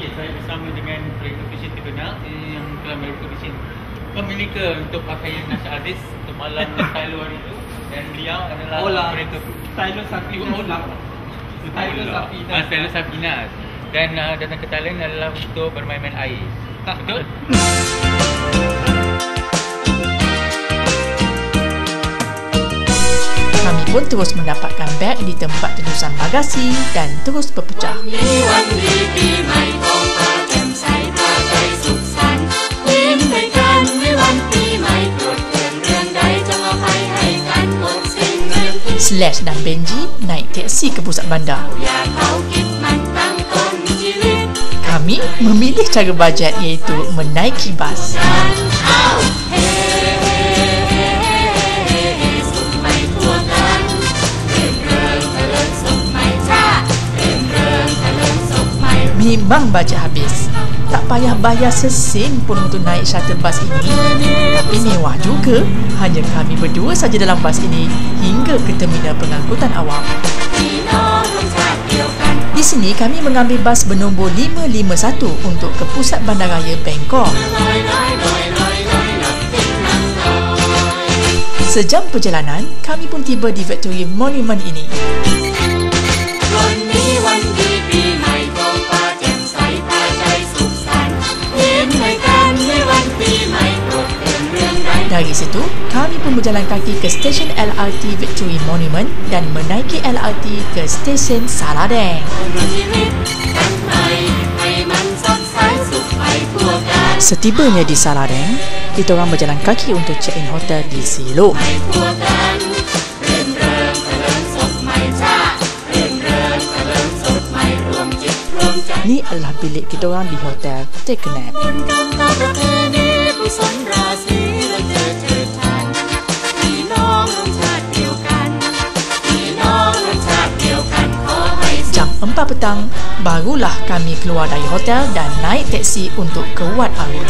Okey, saya bersama dengan Operator Fashion Terkenal yang telah melakukan fashion pemilik untuk pakaian Nasha Aziz untuk malam stylo hari itu, dan beliau adalah operator Stylo Safina. Stylo Safina, dan datang ke Thailand adalah untuk bermain-main air. Betul? Kami pun terus mendapatkan beg di tempat terusan bagasi dan terus berpecah. Slash dan Benji naik teksi ke pusat bandar. Kami memilih cara bajet iaitu menaiki bas. Memang bajet habis. Tak payah bayar sesen pun untuk naik shuttle bas ini. Tapi mewah juga. Hanya kami berdua saja dalam bas ini hingga ke terminal pengangkutan awam. Di sini kami mengambil bas bernombor 551 untuk ke pusat bandaraya Bangkok. Sejam perjalanan, kami pun tiba di Victoria Monument ini. Dari situ, kami pun berjalan kaki ke stesen LRT Victoria Monument dan menaiki LRT ke stesen Saladeng. Setibanya di Saladeng, kita orang berjalan kaki untuk check-in hotel di Siloam. Ni adalah bilik kita orang di hotel Take a Nap. Jam 4 petang, barulah kami keluar dari hotel dan naik teksi untuk ke Wat Arun.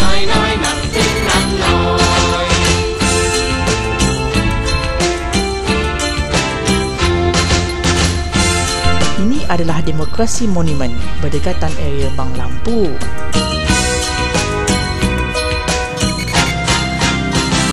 Ini adalah Demokrasi Monument berdekatan area Bang Lampu.